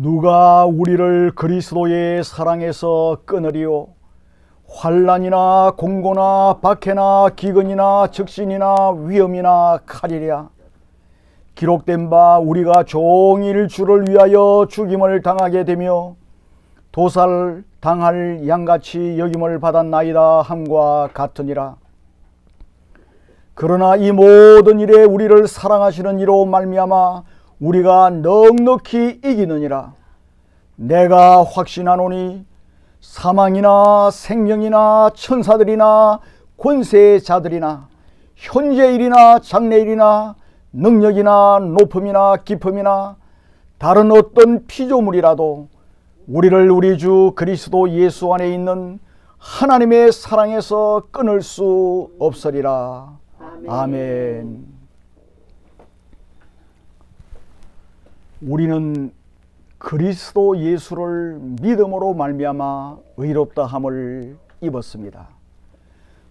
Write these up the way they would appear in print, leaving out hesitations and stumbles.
누가 우리를 그리스도의 사랑에서 끊으리요? 환난이나 공고나 박해나 기근이나 적신이나 위험이나 칼이랴. 기록된 바 우리가 종일 주를 위하여 죽임을 당하게 되며 도살 당할 양같이 여김을 받았나이다 함과 같으니라. 그러나 이 모든 일에 우리를 사랑하시는 이로 말미암아 우리가 넉넉히 이기느니라. 내가 확신하노니 사망이나 생명이나 천사들이나 권세자들이나 현재일이나 장래일이나 능력이나 높음이나 깊음이나 다른 어떤 피조물이라도 우리를 우리 주 그리스도 예수 안에 있는 하나님의 사랑에서 끊을 수 없으리라. 아멘. 우리는 그리스도 예수를 믿음으로 말미암아 의롭다함을 입었습니다.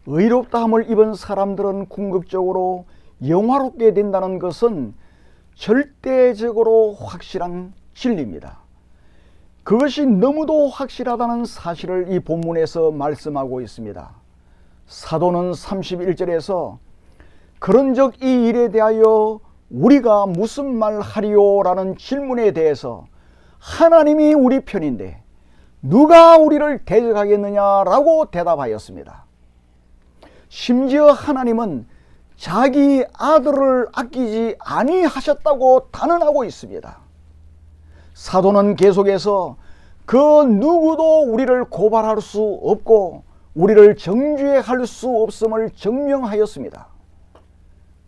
의롭다함을 입은 사람들은 궁극적으로 영화롭게 된다는 것은 절대적으로 확실한 진리입니다. 그것이 너무도 확실하다는 사실을 이 본문에서 말씀하고 있습니다. 사도는 31절에서 그런즉 이 일에 대하여 우리가 무슨 말 하리요? 라는 질문에 대해서 하나님이 우리 편인데 누가 우리를 대적하겠느냐라고 대답하였습니다. 심지어 하나님은 자기 아들을 아끼지 아니하셨다고 단언하고 있습니다. 사도는 계속해서 그 누구도 우리를 고발할 수 없고 우리를 정죄할 수 없음을 증명하였습니다.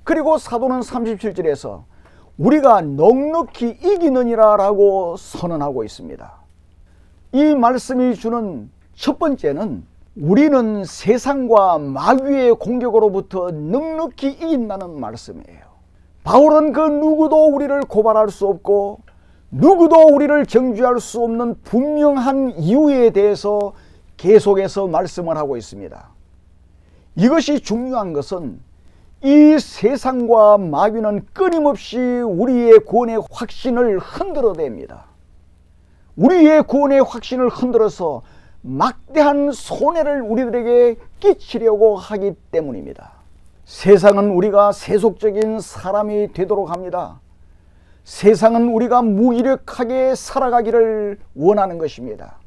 그리고 사도는 37절에서 우리가 넉넉히 이기느니라 라고 선언하고 있습니다. 이 말씀이 주는 첫 번째는 우리는 세상과 마귀의 공격으로부터 넉넉히 이긴다는 말씀이에요. 바울은 그 누구도 우리를 고발할 수 없고 누구도 우리를 정죄할 수 없는 분명한 이유에 대해서 계속해서 말씀을 하고 있습니다. 이것이 중요한 것은 이 세상과 마귀는 끊임없이 우리의 구원의 확신을 흔들어댑니다. 우리의 구원의 확신을 흔들어서 막대한 손해를 우리들에게 끼치려고 하기 때문입니다. 세상은 우리가 세속적인 사람이 되도록 합니다. 세상은 우리가 무기력하게 살아가기를 원하는 것입니다.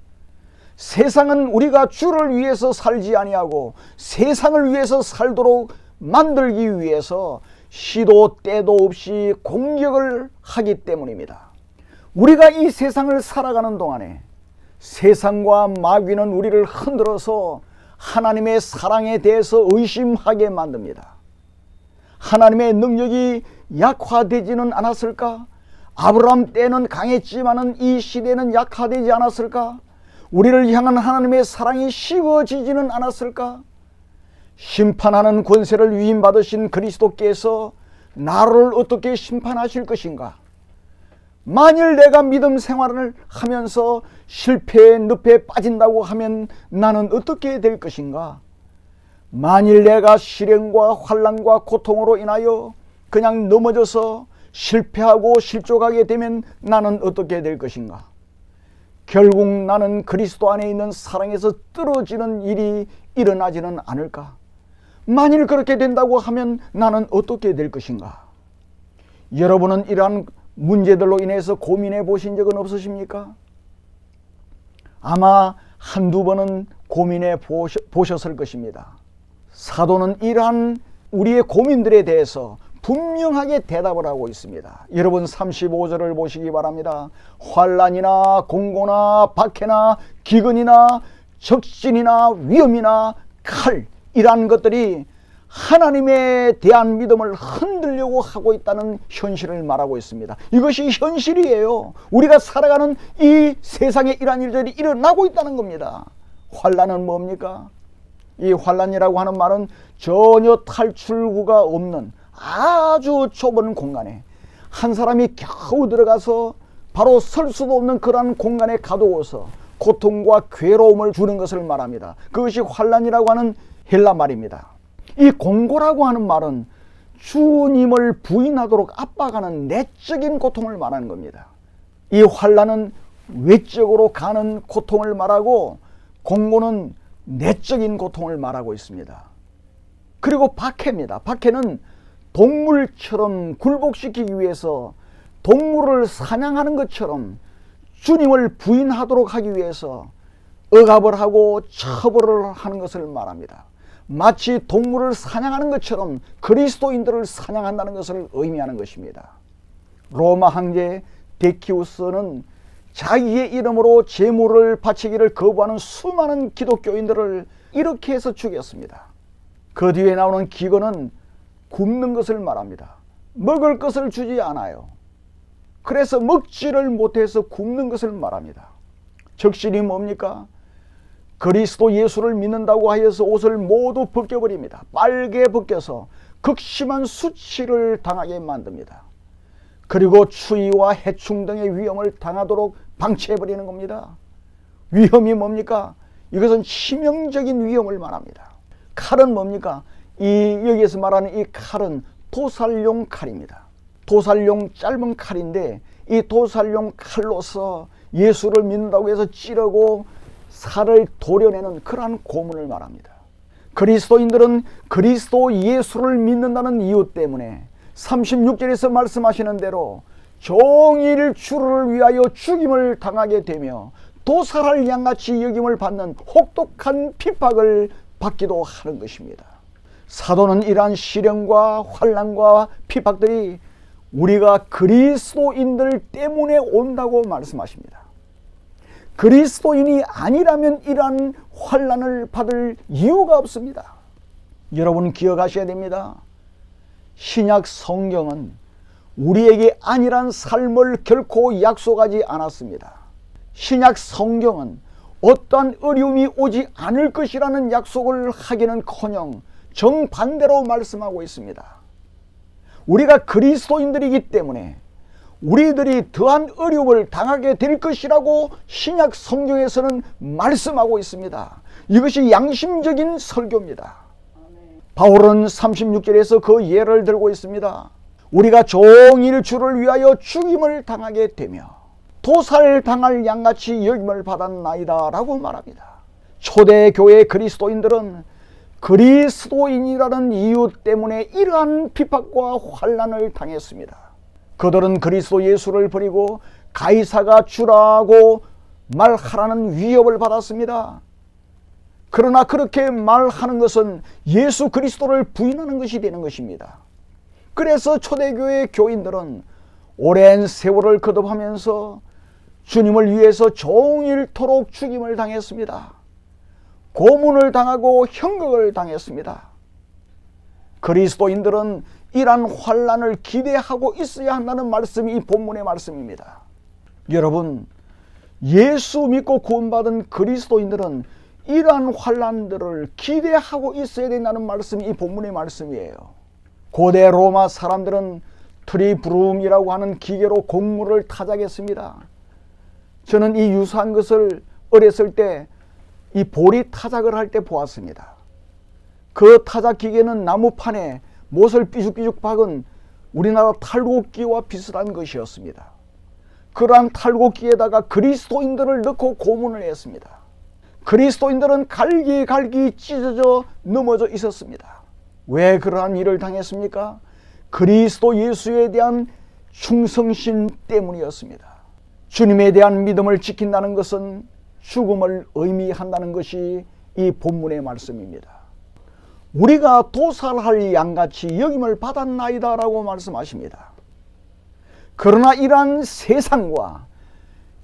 세상은 우리가 주를 위해서 살지 아니하고 세상을 위해서 살도록 만들기 위해서 시도 때도 없이 공격을 하기 때문입니다. 우리가 이 세상을 살아가는 동안에 세상과 마귀는 우리를 흔들어서 하나님의 사랑에 대해서 의심하게 만듭니다. 하나님의 능력이 약화되지는 않았을까? 아브라함 때는 강했지만은 이 시대는 약화되지 않았을까? 우리를 향한 하나님의 사랑이 식어지지는 않았을까? 심판하는 권세를 위임받으신 그리스도께서 나를 어떻게 심판하실 것인가? 만일 내가 믿음 생활을 하면서 실패의 늪에 빠진다고 하면 나는 어떻게 될 것인가? 만일 내가 시련과 환난과 고통으로 인하여 그냥 넘어져서 실패하고 실족하게 되면 나는 어떻게 될 것인가? 결국 나는 그리스도 안에 있는 사랑에서 떨어지는 일이 일어나지는 않을까? 만일 그렇게 된다고 하면 나는 어떻게 될 것인가? 여러분은 이러한 문제들로 인해서 고민해 보신 적은 없으십니까? 아마 한두 번은 고민해 보셨을 것입니다. 사도는 이러한 우리의 고민들에 대해서 분명하게 대답을 하고 있습니다. 여러분 35절을 보시기 바랍니다. 환난이나 공고나 박해나 기근이나 적신이나 위험이나 칼, 이러한 것들이 하나님에 대한 믿음을 흔들려고 하고 있다는 현실을 말하고 있습니다. 이것이 현실이에요. 우리가 살아가는 이 세상에 이러한 일들이 일어나고 있다는 겁니다. 환난은 뭡니까? 이 환난이라고 하는 말은 전혀 탈출구가 없는 아주 좁은 공간에 한 사람이 겨우 들어가서 바로 설 수도 없는 그러한 공간에 가두어서 고통과 괴로움을 주는 것을 말합니다. 그것이 환난이라고 하는 헬라 말입니다. 이 공고라고 하는 말은 주님을 부인하도록 압박하는 내적인 고통을 말하는 겁니다. 이 환난은 외적으로 가는 고통을 말하고 공고는 내적인 고통을 말하고 있습니다. 그리고 박해입니다. 박해는 동물처럼 굴복시키기 위해서 동물을 사냥하는 것처럼 주님을 부인하도록 하기 위해서 억압을 하고 처벌을 하는 것을 말합니다. 마치 동물을 사냥하는 것처럼 그리스도인들을 사냥한다는 것을 의미하는 것입니다. 로마 황제 데키우스는 자기의 이름으로 제물을 바치기를 거부하는 수많은 기독교인들을 이렇게 해서 죽였습니다. 그 뒤에 나오는 기근은 굶는 것을 말합니다. 먹을 것을 주지 않아요. 그래서 먹지를 못해서 굶는 것을 말합니다. 적신이 뭡니까? 그리스도 예수를 믿는다고 하여서 옷을 모두 벗겨버립니다. 빨개 벗겨서 극심한 수치를 당하게 만듭니다. 그리고 추위와 해충 등의 위험을 당하도록 방치해버리는 겁니다. 위험이 뭡니까? 이것은 치명적인 위험을 말합니다. 칼은 뭡니까? 여기에서 말하는 이 칼은 도살용 칼입니다. 도살용 짧은 칼인데 이 도살용 칼로서 예수를 믿는다고 해서 찌르고 살을 도려내는 그러한 고문을 말합니다. 그리스도인들은 그리스도 예수를 믿는다는 이유 때문에 36절에서 말씀하시는 대로 종일 주를 위하여 죽임을 당하게 되며 도살할 양같이 여김을 받는 혹독한 핍박을 받기도 하는 것입니다. 사도는 이러한 시련과 환난과 핍박들이 우리가 그리스도인들 때문에 온다고 말씀하십니다. 그리스도인이 아니라면 이러한 환난을 받을 이유가 없습니다. 여러분 기억하셔야 됩니다. 신약 성경은 우리에게 안일한 삶을 결코 약속하지 않았습니다. 신약 성경은 어떠한 어려움이 오지 않을 것이라는 약속을 하기는커녕 정반대로 말씀하고 있습니다. 우리가 그리스도인들이기 때문에 우리들이 더한 어려움을 당하게 될 것이라고 신약 성경에서는 말씀하고 있습니다. 이것이 양심적인 설교입니다. 바울은 36절에서 그 예를 들고 있습니다. 우리가 종일 주를 위하여 죽임을 당하게 되며 도살당할 양같이 여김을 받았나이다 라고 말합니다. 초대교회 그리스도인들은 그리스도인이라는 이유 때문에 이러한 핍박과 환난을 당했습니다. 그들은 그리스도 예수를 버리고 가이사가 주라고 말하라는 위협을 받았습니다. 그러나 그렇게 말하는 것은 예수 그리스도를 부인하는 것이 되는 것입니다. 그래서 초대교회 교인들은 오랜 세월을 거듭하면서 주님을 위해서 종일토록 죽임을 당했습니다. 고문을 당하고 형극을 당했습니다. 그리스도인들은 이러한 환난을 기대하고 있어야 한다는 말씀이 이 본문의 말씀입니다. 여러분, 예수 믿고 구원받은 그리스도인들은 이러한 환난들을 기대하고 있어야 된다는 말씀이 이 본문의 말씀이에요. 고대 로마 사람들은 트리브룸이라고 하는 기계로 곡물을 타작했습니다. 저는 이 유사한 것을 어렸을 때 이 보리 타작을 할 때 보았습니다. 그 타작 기계는 나무판에 못을 삐죽삐죽 박은 우리나라 탈곡기와 비슷한 것이었습니다. 그러한 탈곡기에다가 그리스도인들을 넣고 고문을 했습니다. 그리스도인들은 갈기갈기 찢어져 넘어져 있었습니다. 왜 그러한 일을 당했습니까? 그리스도 예수에 대한 충성심 때문이었습니다. 주님에 대한 믿음을 지킨다는 것은 죽음을 의미한다는 것이 이 본문의 말씀입니다. 우리가 도살할 양같이 여김을 받았나이다 라고 말씀하십니다. 그러나 이러한 세상과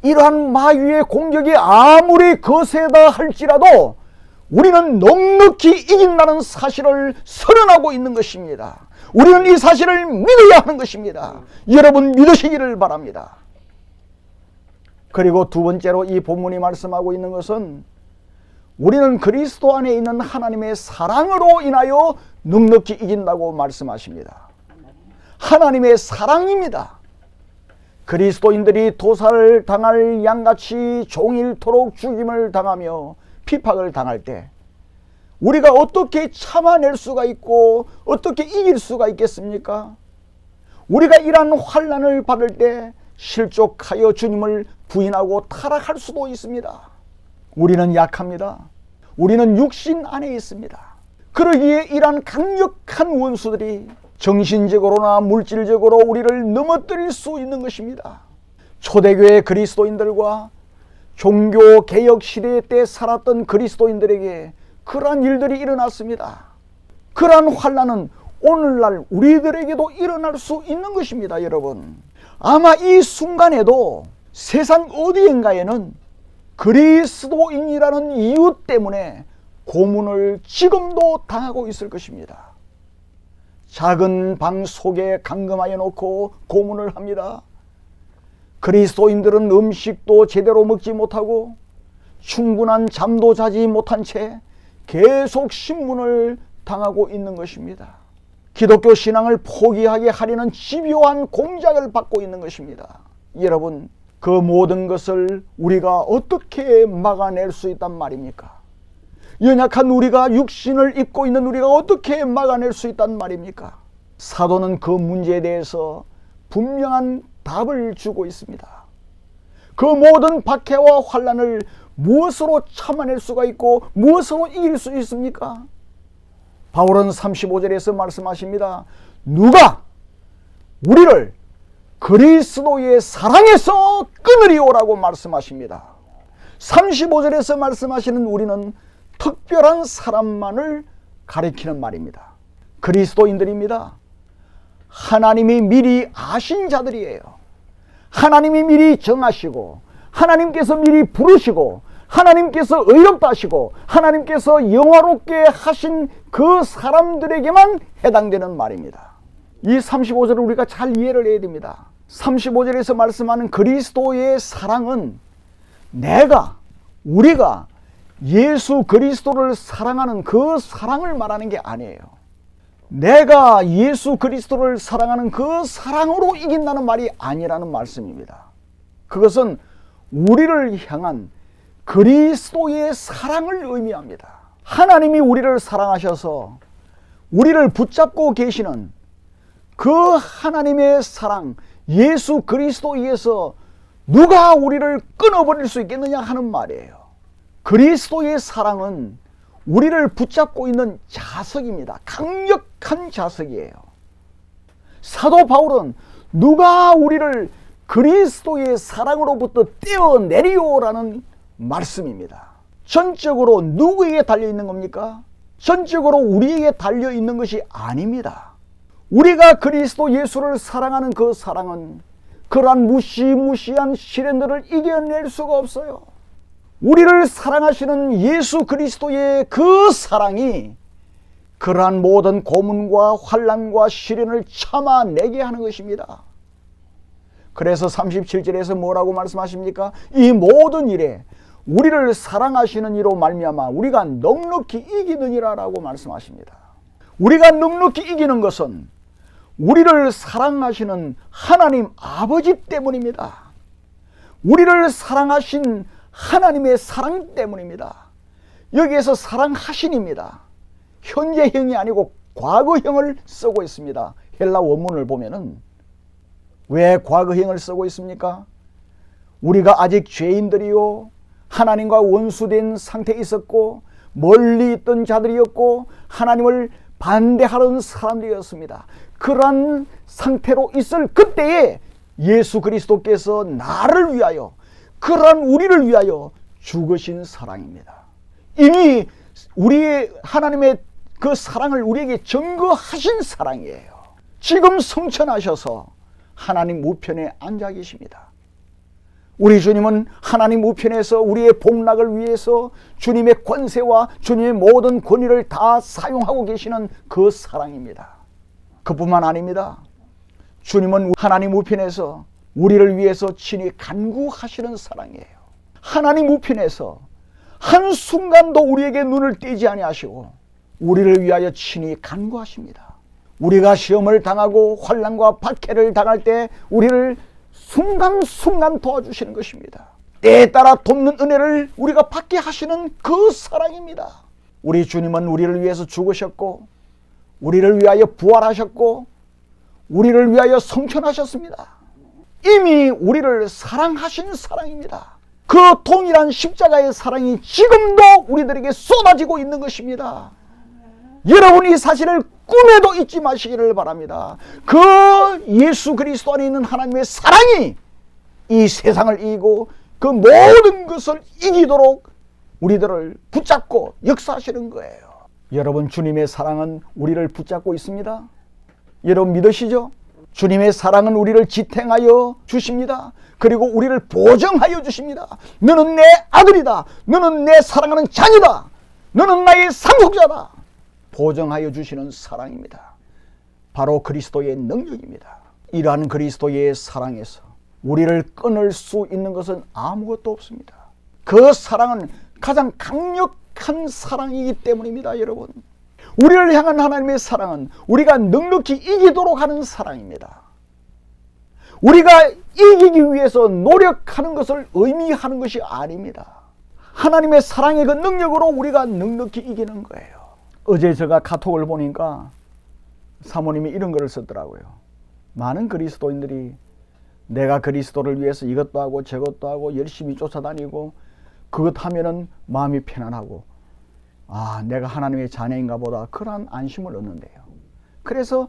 이러한 마귀의 공격이 아무리 거세다 할지라도 우리는 넉넉히 이긴다는 사실을 선언하고 있는 것입니다. 우리는 이 사실을 믿어야 하는 것입니다. 여러분 믿으시기를 바랍니다. 그리고 두 번째로 이 본문이 말씀하고 있는 것은 우리는 그리스도 안에 있는 하나님의 사랑으로 인하여 넉넉히 이긴다고 말씀하십니다. 하나님의 사랑입니다. 그리스도인들이 도살을 당할 양같이 종일토록 죽임을 당하며 핍박을 당할 때 우리가 어떻게 참아낼 수가 있고 어떻게 이길 수가 있겠습니까? 우리가 이러한 환난을 받을 때 실족하여 주님을 부인하고 타락할 수도 있습니다. 우리는 약합니다. 우리는 육신 안에 있습니다. 그러기에 이러한 강력한 원수들이 정신적으로나 물질적으로 우리를 넘어뜨릴 수 있는 것입니다. 초대교회 그리스도인들과 종교개혁 시대 때 살았던 그리스도인들에게 그러한 일들이 일어났습니다. 그러한 환난은 오늘날 우리들에게도 일어날 수 있는 것입니다. 여러분, 아마 이 순간에도 세상 어디인가에는 그리스도인이라는 이유 때문에 고문을 지금도 당하고 있을 것입니다. 작은 방 속에 감금하여 놓고 고문을 합니다. 그리스도인들은 음식도 제대로 먹지 못하고 충분한 잠도 자지 못한 채 계속 신문을 당하고 있는 것입니다. 기독교 신앙을 포기하게 하려는 집요한 공작을 받고 있는 것입니다. 여러분, 그 모든 것을 우리가 어떻게 막아낼 수 있단 말입니까? 연약한 우리가, 육신을 입고 있는 우리가 어떻게 막아낼 수 있단 말입니까? 사도는 그 문제에 대해서 분명한 답을 주고 있습니다. 그 모든 박해와 환난을 무엇으로 참아낼 수가 있고 무엇으로 이길 수 있습니까? 바울은 35절에서 말씀하십니다. 누가 우리를 그리스도의 사랑에서 끊으리오라고 말씀하십니다. 35절에서 말씀하시는 우리는 특별한 사람만을 가리키는 말입니다. 그리스도인들입니다. 하나님이 미리 아신 자들이에요. 하나님이 미리 정하시고 하나님께서 미리 부르시고 하나님께서 의롭다 하시고 하나님께서 영화롭게 하신 그 사람들에게만 해당되는 말입니다. 이 35절을 우리가 잘 이해를 해야 됩니다. 35절에서 말씀하는 그리스도의 사랑은 우리가 예수 그리스도를 사랑하는 그 사랑을 말하는 게 아니에요. 내가 예수 그리스도를 사랑하는 그 사랑으로 이긴다는 말이 아니라는 말씀입니다. 그것은 우리를 향한 그리스도의 사랑을 의미합니다. 하나님이 우리를 사랑하셔서 우리를 붙잡고 계시는 그 하나님의 사랑, 예수 그리스도에서 누가 우리를 끊어버릴 수 있겠느냐 하는 말이에요. 그리스도의 사랑은 우리를 붙잡고 있는 자석입니다. 강력한 자석이에요. 사도 바울은 누가 우리를 그리스도의 사랑으로부터 떼어내리오라는 말씀입니다. 전적으로 누구에게 달려있는 겁니까? 전적으로 우리에게 달려있는 것이 아닙니다. 우리가 그리스도 예수를 사랑하는 그 사랑은 그러한 무시무시한 시련들을 이겨낼 수가 없어요. 우리를 사랑하시는 예수 그리스도의 그 사랑이 그러한 모든 고문과 환난과 시련을 참아내게 하는 것입니다. 그래서 37절에서 뭐라고 말씀하십니까? 이 모든 일에 우리를 사랑하시는 이로 말미암아 우리가 넉넉히 이기느니라 라고 말씀하십니다. 우리가 넉넉히 이기는 것은 우리를 사랑하시는 하나님 아버지 때문입니다. 우리를 사랑하신 하나님의 사랑 때문입니다. 여기에서 사랑하신입니다. 현재형이 아니고 과거형을 쓰고 있습니다. 헬라 원문을 보면은 왜 과거형을 쓰고 있습니까? 우리가 아직 죄인들이요 하나님과 원수된 상태에 있었고 멀리 있던 자들이었고 하나님을 반대하는 사람들이었습니다. 그러한 상태로 있을 그때에 예수 그리스도께서 나를 위하여 그러한 우리를 위하여 죽으신 사랑입니다. 이미 우리의 하나님의 그 사랑을 우리에게 증거하신 사랑이에요. 지금 성천하셔서 하나님 우편에 앉아 계십니다. 우리 주님은 하나님 우편에서 우리의 복락을 위해서 주님의 권세와 주님의 모든 권위를 다 사용하고 계시는 그 사랑입니다. 그뿐만 아닙니다. 주님은 하나님 우편에서 우리를 위해서 친히 간구하시는 사랑이에요. 하나님 우편에서 한순간도 우리에게 눈을 떼지 아니하시고 우리를 위하여 친히 간구하십니다. 우리가 시험을 당하고 환난과 박해를 당할 때 우리를 순간순간 도와주시는 것입니다. 때에 따라 돕는 은혜를 우리가 받게 하시는 그 사랑입니다. 우리 주님은 우리를 위해서 죽으셨고 우리를 위하여 부활하셨고 우리를 위하여 성천하셨습니다. 이미 우리를 사랑하신 사랑입니다. 그 동일한 십자가의 사랑이 지금도 우리들에게 쏟아지고 있는 것입니다. 여러분, 이 사실을 꿈에도 잊지 마시기를 바랍니다. 그 예수 그리스도 안에 있는 하나님의 사랑이 이 세상을 이기고 그 모든 것을 이기도록 우리들을 붙잡고 역사하시는 거예요. 여러분, 주님의 사랑은 우리를 붙잡고 있습니다. 여러분 믿으시죠? 주님의 사랑은 우리를 지탱하여 주십니다. 그리고 우리를 보정하여 주십니다. 너는 내 아들이다. 너는 내 사랑하는 자녀다. 너는 나의 상속자다. 보정하여 주시는 사랑입니다. 바로 그리스도의 능력입니다. 이러한 그리스도의 사랑에서 우리를 끊을 수 있는 것은 아무것도 없습니다. 그 사랑은 가장 강력한 사랑이기 때문입니다. 여러분, 우리를 향한 하나님의 사랑은 우리가 넉넉히 이기도록 하는 사랑입니다. 우리가 이기기 위해서 노력하는 것을 의미하는 것이 아닙니다. 하나님의 사랑의 그 능력으로 우리가 넉넉히 이기는 거예요. 어제 제가 카톡을 보니까 사모님이 이런 글을 썼더라고요. 많은 그리스도인들이 내가 그리스도를 위해서 이것도 하고 저것도 하고 열심히 쫓아다니고 그것 하면은 마음이 편안하고 내가 하나님의 자녀인가 보다 그런 안심을 얻는데요. 그래서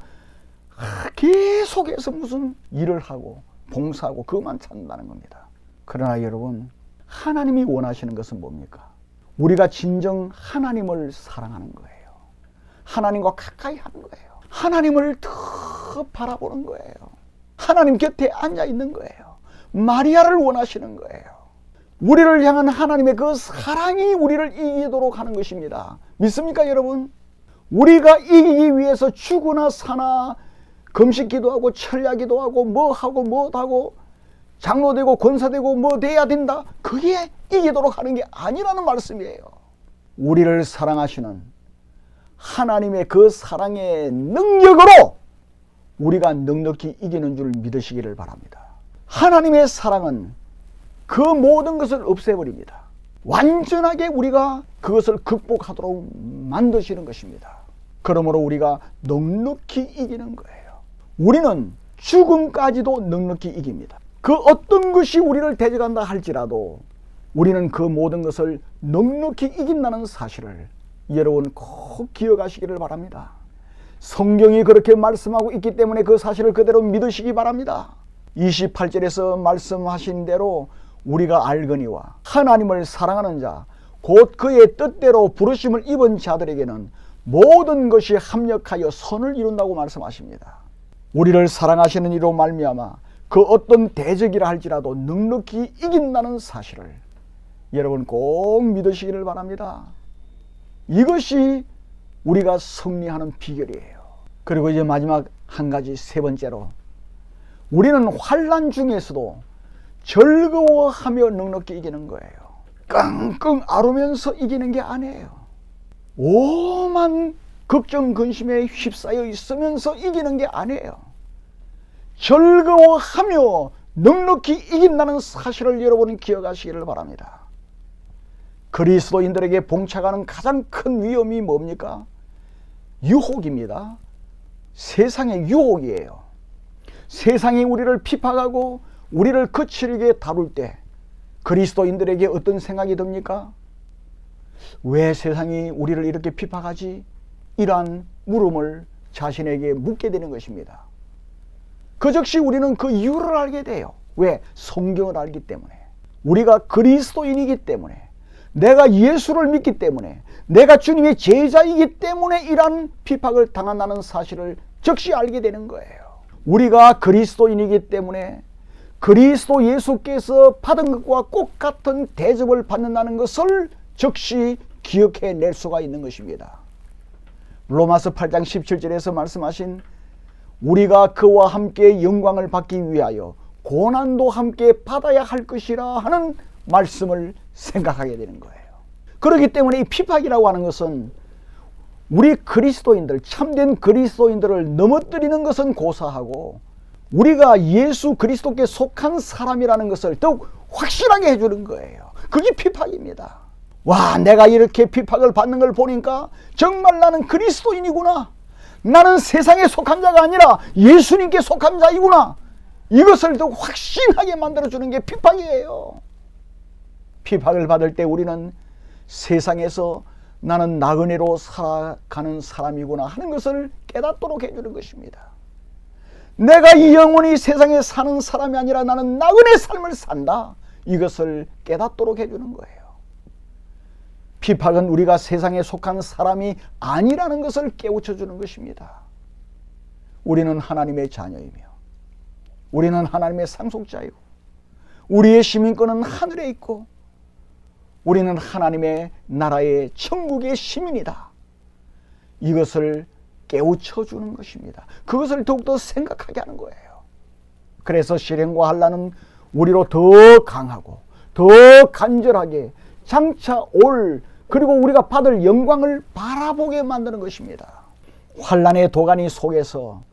계속해서 무슨 일을 하고 봉사하고 그것만 찾는다는 겁니다. 그러나 여러분, 하나님이 원하시는 것은 뭡니까? 우리가 진정 하나님을 사랑하는 거예요. 하나님과 가까이 하는 거예요. 하나님을 더 바라보는 거예요. 하나님 곁에 앉아 있는 거예요. 마리아를 원하시는 거예요. 우리를 향한 하나님의 그 사랑이 우리를 이기도록 하는 것입니다. 믿습니까, 여러분? 우리가 이기기 위해서 죽으나 사나 금식기도 하고 철야기도 하고 뭐하고 뭐하고 장로되고 권사되고 뭐 돼야 된다. 그게 이기도록 하는 게 아니라는 말씀이에요. 우리를 사랑하시는 하나님의 그 사랑의 능력으로 우리가 넉넉히 이기는 줄 믿으시기를 바랍니다. 하나님의 사랑은 그 모든 것을 없애버립니다. 완전하게 우리가 그것을 극복하도록 만드시는 것입니다. 그러므로 우리가 넉넉히 이기는 거예요. 우리는 죽음까지도 넉넉히 이깁니다. 그 어떤 것이 우리를 대적한다 할지라도 우리는 그 모든 것을 넉넉히 이긴다는 사실을 여러분 꼭 기억하시기를 바랍니다. 성경이 그렇게 말씀하고 있기 때문에 그 사실을 그대로 믿으시기 바랍니다. 28절에서 말씀하신 대로 우리가 알거니와 하나님을 사랑하는 자 곧 그의 뜻대로 부르심을 입은 자들에게는 모든 것이 합력하여 선을 이룬다고 말씀하십니다. 우리를 사랑하시는 이로 말미암아 그 어떤 대적이라 할지라도 넉넉히 이긴다는 사실을 여러분 꼭 믿으시기를 바랍니다. 이것이 우리가 승리하는 비결이에요. 그리고 이제 마지막 한 가지, 세 번째로, 우리는 환난 중에서도 즐거워하며 넉넉히 이기는 거예요. 끙끙 앓으면서 이기는 게 아니에요. 오만 걱정 근심에 휩싸여 있으면서 이기는 게 아니에요. 즐거워하며 넉넉히 이긴다는 사실을 여러분은 기억하시기를 바랍니다. 그리스도인들에게 봉착하는 가장 큰 위험이 뭡니까? 유혹입니다. 세상의 유혹이에요. 세상이 우리를 핍박하고 우리를 거칠게 다룰 때 그리스도인들에게 어떤 생각이 듭니까? 왜 세상이 우리를 이렇게 핍박하지? 이러한 물음을 자신에게 묻게 되는 것입니다. 그 즉시 우리는 그 이유를 알게 돼요. 왜? 성경을 알기 때문에. 우리가 그리스도인이기 때문에, 내가 예수를 믿기 때문에, 내가 주님의 제자이기 때문에 이러한 핍박을 당한다는 사실을 즉시 알게 되는 거예요. 우리가 그리스도인이기 때문에 그리스도 예수께서 받은 것과 똑같은 대접을 받는다는 것을 즉시 기억해낼 수가 있는 것입니다. 로마서 8장 17절에서 말씀하신 우리가 그와 함께 영광을 받기 위하여 고난도 함께 받아야 할 것이라 하는 말씀을 생각하게 되는 거예요. 그렇기 때문에 이 핍박이라고 하는 것은 우리 그리스도인들, 참된 그리스도인들을 넘어뜨리는 것은 고사하고 우리가 예수 그리스도께 속한 사람이라는 것을 더욱 확실하게 해주는 거예요. 그게 핍박입니다. 와, 내가 이렇게 핍박을 받는 걸 보니까 정말 나는 그리스도인이구나. 나는 세상에 속한 자가 아니라 예수님께 속한 자이구나. 이것을 더 확신하게 만들어주는 게 핍박이에요. 핍박을 받을 때 우리는 세상에서 나는 나그네로 살아가는 사람이구나 하는 것을 깨닫도록 해주는 것입니다. 내가 이 영원히 세상에 사는 사람이 아니라 나는 나그네 삶을 산다, 이것을 깨닫도록 해주는 거예요. 핍박은 우리가 세상에 속한 사람이 아니라는 것을 깨우쳐주는 것입니다. 우리는 하나님의 자녀이며 우리는 하나님의 상속자이고 우리의 시민권은 하늘에 있고 우리는 하나님의 나라의 천국의 시민이다, 이것을 깨우쳐주는 것입니다. 그것을 더욱더 생각하게 하는 거예요. 그래서 시련과 환난은 우리로 더 강하고 더 간절하게 장차 올 그리고 우리가 받을 영광을 바라보게 만드는 것입니다. 환난의 도가니 속에서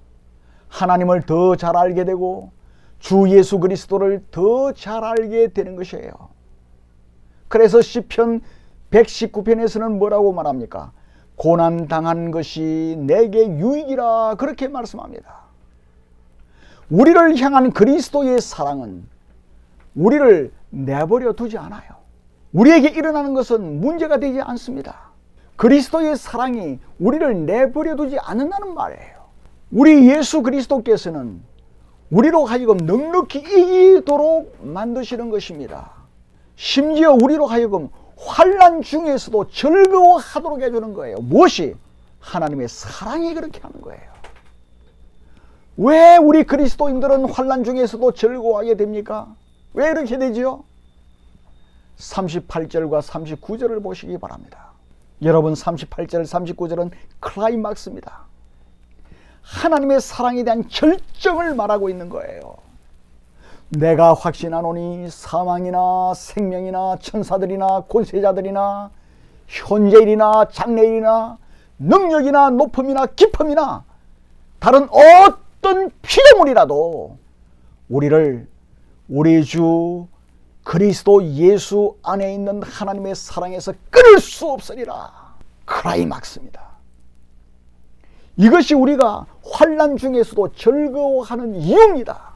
하나님을 더 잘 알게 되고 주 예수 그리스도를 더 잘 알게 되는 것이에요. 그래서 시편 119편에서는 뭐라고 말합니까? 고난당한 것이 내게 유익이라, 그렇게 말씀합니다. 우리를 향한 그리스도의 사랑은 우리를 내버려 두지 않아요. 우리에게 일어나는 것은 문제가 되지 않습니다. 그리스도의 사랑이 우리를 내버려 두지 않는다는 말이에요. 우리 예수 그리스도께서는 우리로 하여금 넉넉히 이기도록 만드시는 것입니다. 심지어 우리로 하여금 환난 중에서도 즐거워하도록 해주는 거예요. 무엇이? 하나님의 사랑이 그렇게 하는 거예요. 왜 우리 그리스도인들은 환난 중에서도 즐거워하게 됩니까? 왜 이렇게 되지요? 38절과 39절을 보시기 바랍니다. 여러분, 38절 39절은 클라이막스입니다. 하나님의 사랑에 대한 결정을 말하고 있는 거예요. 내가 확신하노니 사망이나 생명이나 천사들이나 권세자들이나 현재일이나 장래일이나 능력이나 높음이나 깊음이나 다른 어떤 피조물이라도 우리를 우리 주 그리스도 예수 안에 있는 하나님의 사랑에서 끊을 수 없으리라. 클라이막스입니다. 이것이 우리가 환난 중에서도 즐거워하는 이유입니다.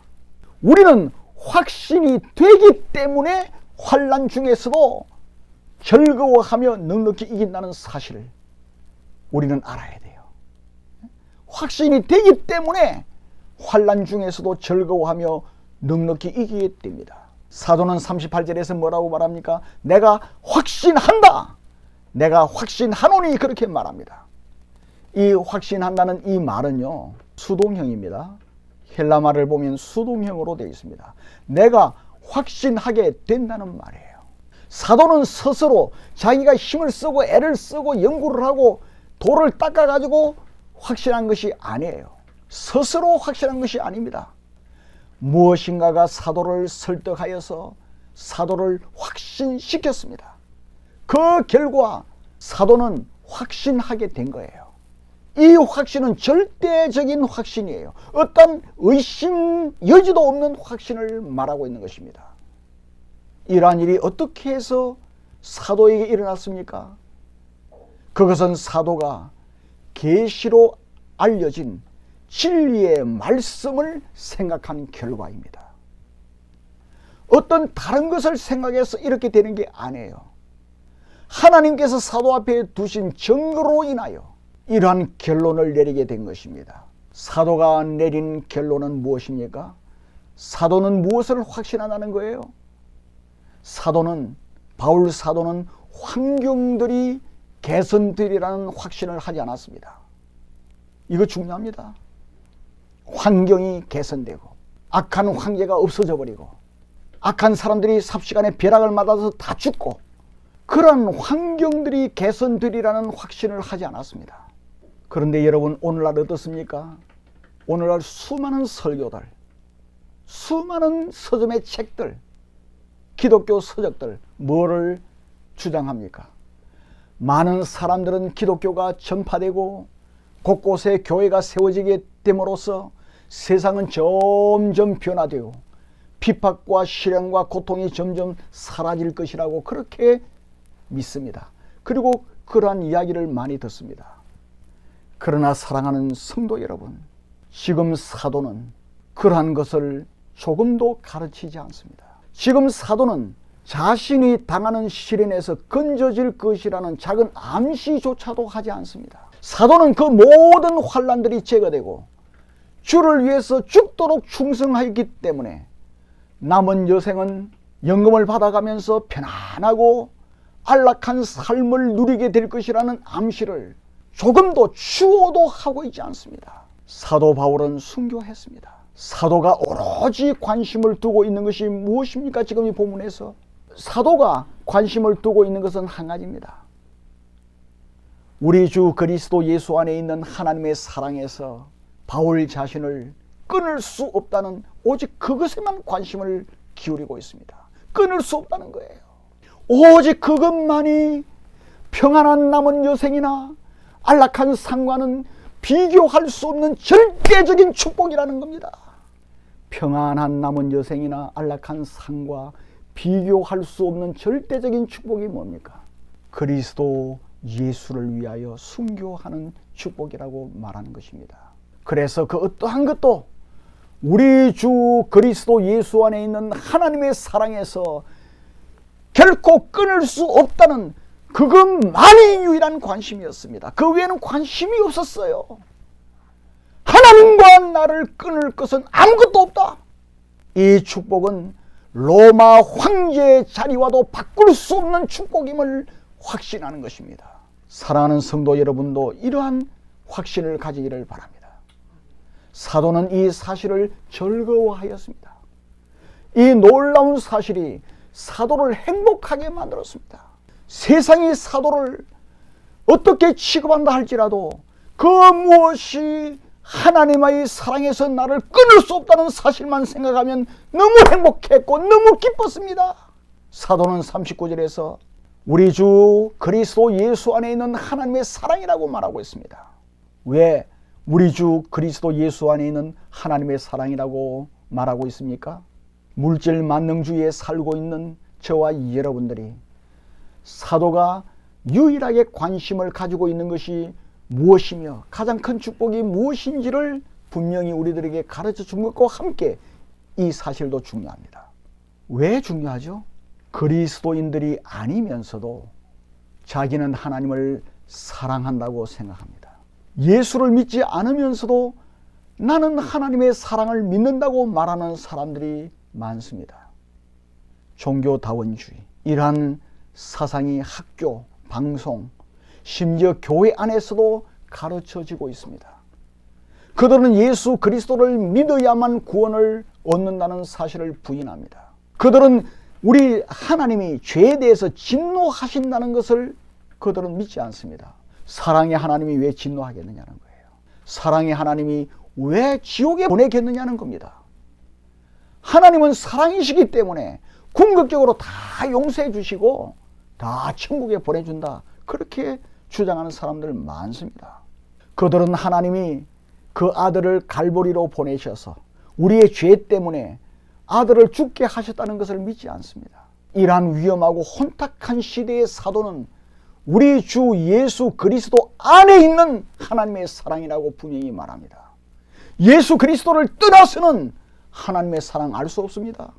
우리는 확신이 되기 때문에 환난 중에서도 즐거워하며 넉넉히 이긴다는 사실을 우리는 알아야 돼요. 확신이 되기 때문에 환난 중에서도 즐거워하며 넉넉히 이기게 됩니다. 사도는 38절에서 뭐라고 말합니까? 내가 확신한다, 내가 확신하노니, 그렇게 말합니다. 이 확신한다는 이 말은요, 수동형입니다. 헬라말을 보면 수동형으로 되어 있습니다. 내가 확신하게 된다는 말이에요. 사도는 스스로 자기가 힘을 쓰고 애를 쓰고 연구를 하고 돌을 닦아가지고 확신한 것이 아니에요. 스스로 확신한 것이 아닙니다. 무엇인가가 사도를 설득하여서 사도를 확신시켰습니다. 그 결과 사도는 확신하게 된 거예요. 이 확신은 절대적인 확신이에요. 어떤 의심 여지도 없는 확신을 말하고 있는 것입니다. 이러한 일이 어떻게 해서 사도에게 일어났습니까? 그것은 사도가 계시로 알려진 진리의 말씀을 생각한 결과입니다. 어떤 다른 것을 생각해서 이렇게 되는 게 아니에요. 하나님께서 사도 앞에 두신 증거로 인하여 이러한 결론을 내리게 된 것입니다. 사도가 내린 결론은 무엇입니까? 사도는 무엇을 확신한다는 거예요? 바울 사도는 환경들이 개선되리라는 확신을 하지 않았습니다. 이거 중요합니다. 환경이 개선되고 악한 황제가 없어져 버리고 악한 사람들이 삽시간에 벼락을 맞아서 다 죽고 그런 환경들이 개선되리라는 확신을 하지 않았습니다. 그런데 여러분, 오늘날 어떻습니까? 오늘날 수많은 설교들, 수많은 서점의 책들, 기독교 서적들 뭐를 주장합니까? 많은 사람들은 기독교가 전파되고 곳곳에 교회가 세워지게 됨으로써 세상은 점점 변화되고 핍박과 시련과 고통이 점점 사라질 것이라고 그렇게 믿습니다. 그리고 그러한 이야기를 많이 듣습니다. 그러나 사랑하는 성도 여러분, 지금 사도는 그러한 것을 조금도 가르치지 않습니다. 지금 사도는 자신이 당하는 시련에서 건져질 것이라는 작은 암시조차도 하지 않습니다. 사도는 그 모든 환난들이 제거되고 주를 위해서 죽도록 충성하였기 때문에 남은 여생은 영감을 받아가면서 편안하고 안락한 삶을 누리게 될 것이라는 암시를 조금도 추호도 하고 있지 않습니다. 사도 바울은 순교했습니다. 사도가 오로지 관심을 두고 있는 것이 무엇입니까? 지금 이 본문에서 사도가 관심을 두고 있는 것은 한 가지입니다. 우리 주 그리스도 예수 안에 있는 하나님의 사랑에서 바울 자신을 끊을 수 없다는 오직 그것에만 관심을 기울이고 있습니다. 끊을 수 없다는 거예요. 오직 그것만이 평안한 남은 여생이나 안락한 상과는 비교할 수 없는 절대적인 축복이라는 겁니다. 평안한 남은 여생이나 안락한 상과 비교할 수 없는 절대적인 축복이 뭡니까? 그리스도 예수를 위하여 순교하는 축복이라고 말하는 것입니다. 그래서 그 어떠한 것도 우리 주 그리스도 예수 안에 있는 하나님의 사랑에서 결코 끊을 수 없다는 그것만이 유일한 관심이었습니다. 그 외에는 관심이 없었어요. 하나님과 나를 끊을 것은 아무것도 없다. 이 축복은 로마 황제의 자리와도 바꿀 수 없는 축복임을 확신하는 것입니다. 사랑하는 성도 여러분도 이러한 확신을 가지기를 바랍니다. 사도는 이 사실을 즐거워하였습니다. 이 놀라운 사실이 사도를 행복하게 만들었습니다. 세상이 사도를 어떻게 취급한다 할지라도 그 무엇이 하나님의 사랑에서 나를 끊을 수 없다는 사실만 생각하면 너무 행복했고 너무 기뻤습니다. 사도는 39절에서 우리 주 그리스도 예수 안에 있는 하나님의 사랑이라고 말하고 있습니다. 왜 우리 주 그리스도 예수 안에 있는 하나님의 사랑이라고 말하고 있습니까? 물질 만능주의에 살고 있는 저와 여러분들이 사도가 유일하게 관심을 가지고 있는 것이 무엇이며 가장 큰 축복이 무엇인지를 분명히 우리들에게 가르쳐 준 것과 함께 이 사실도 중요합니다. 왜 중요하죠? 그리스도인들이 아니면서도 자기는 하나님을 사랑한다고 생각합니다. 예수를 믿지 않으면서도 나는 하나님의 사랑을 믿는다고 말하는 사람들이 많습니다. 종교다원주의, 이러한 사상이 학교, 방송, 심지어 교회 안에서도 가르쳐지고 있습니다. 그들은 예수 그리스도를 믿어야만 구원을 얻는다는 사실을 부인합니다. 그들은 우리 하나님이 죄에 대해서 진노하신다는 것을 그들은 믿지 않습니다. 사랑의 하나님이 왜 진노하겠느냐는 거예요. 사랑의 하나님이 왜 지옥에 보내겠느냐는 겁니다. 하나님은 사랑이시기 때문에 궁극적으로 다 용서해 주시고 다 천국에 보내준다, 그렇게 주장하는 사람들 많습니다. 그들은 하나님이 그 아들을 갈보리로 보내셔서 우리의 죄 때문에 아들을 죽게 하셨다는 것을 믿지 않습니다. 이러한 위험하고 혼탁한 시대의 사도는 우리 주 예수 그리스도 안에 있는 하나님의 사랑이라고 분명히 말합니다. 예수 그리스도를 떠나서는 하나님의 사랑 알 수 없습니다.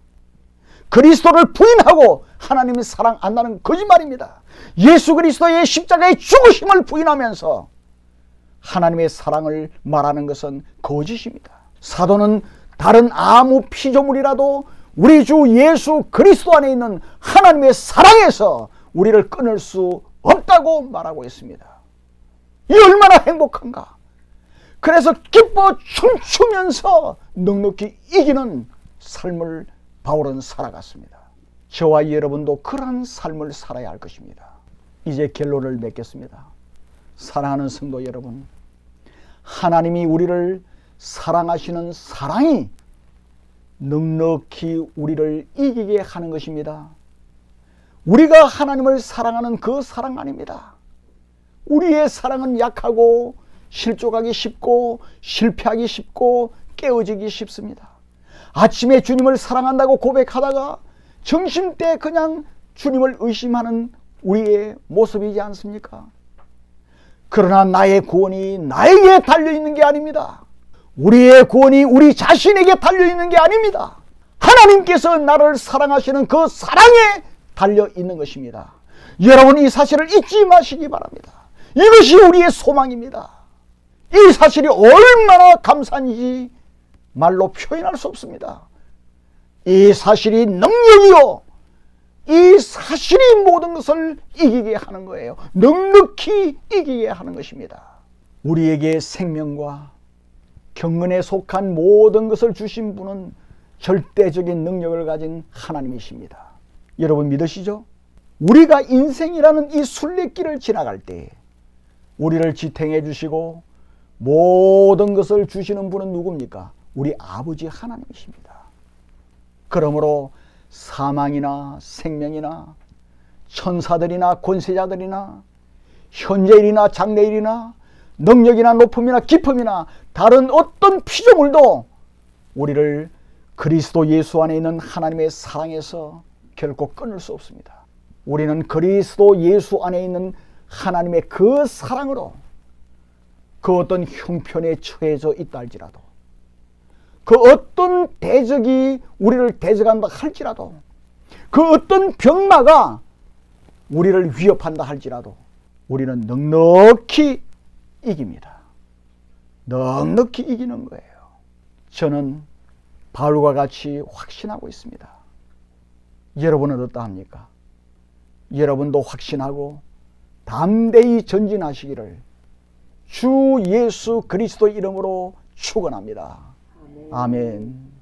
그리스도를 부인하고 하나님의 사랑 안다는 거짓말입니다. 예수 그리스도의 십자가의 죽으심을 부인하면서 하나님의 사랑을 말하는 것은 거짓입니다. 사도는 다른 아무 피조물이라도 우리 주 예수 그리스도 안에 있는 하나님의 사랑에서 우리를 끊을 수 없다고 말하고 있습니다. 이 얼마나 행복한가. 그래서 기뻐 춤추면서 넉넉히 이기는 삶을 바울은 살아갔습니다. 저와 여러분도 그러한 삶을 살아야 할 것입니다. 이제 결론을 맺겠습니다. 사랑하는 성도 여러분, 하나님이 우리를 사랑하시는 사랑이 넉넉히 우리를 이기게 하는 것입니다. 우리가 하나님을 사랑하는 그 사랑 아닙니다. 우리의 사랑은 약하고 실족하기 쉽고 실패하기 쉽고 깨어지기 쉽습니다. 아침에 주님을 사랑한다고 고백하다가 점심때 그냥 주님을 의심하는 우리의 모습이지 않습니까? 그러나 나의 구원이 나에게 달려있는 게 아닙니다. 우리의 구원이 우리 자신에게 달려있는 게 아닙니다. 하나님께서 나를 사랑하시는 그 사랑에 달려 있는 것입니다. 여러분, 이 사실을 잊지 마시기 바랍니다. 이것이 우리의 소망입니다. 이 사실이 얼마나 감사한지 말로 표현할 수 없습니다. 이 사실이 능력이요, 이 사실이 모든 것을 이기게 하는 거예요. 넉넉히 이기게 하는 것입니다. 우리에게 생명과 경건에 속한 모든 것을 주신 분은 절대적인 능력을 가진 하나님이십니다. 여러분 믿으시죠? 우리가 인생이라는 이 순례길을 지나갈 때 우리를 지탱해 주시고 모든 것을 주시는 분은 누굽니까? 우리 아버지 하나님이십니다. 그러므로 사망이나 생명이나 천사들이나 권세자들이나 현재일이나 장래일이나 능력이나 높음이나 깊음이나 다른 어떤 피조물도 우리를 그리스도 예수 안에 있는 하나님의 사랑에서 결코 끊을 수 없습니다. 우리는 그리스도 예수 안에 있는 하나님의 그 사랑으로 그 어떤 형편에 처해져 있다 할지라도, 그 어떤 대적이 우리를 대적한다 할지라도, 그 어떤 병마가 우리를 위협한다 할지라도 우리는 넉넉히 이깁니다. 넉넉히 이기는 거예요. 저는 바울과 같이 확신하고 있습니다. 여러분은 어떠합니까? 여러분도 확신하고 담대히 전진하시기를 주 예수 그리스도 이름으로 축원합니다. 아멘.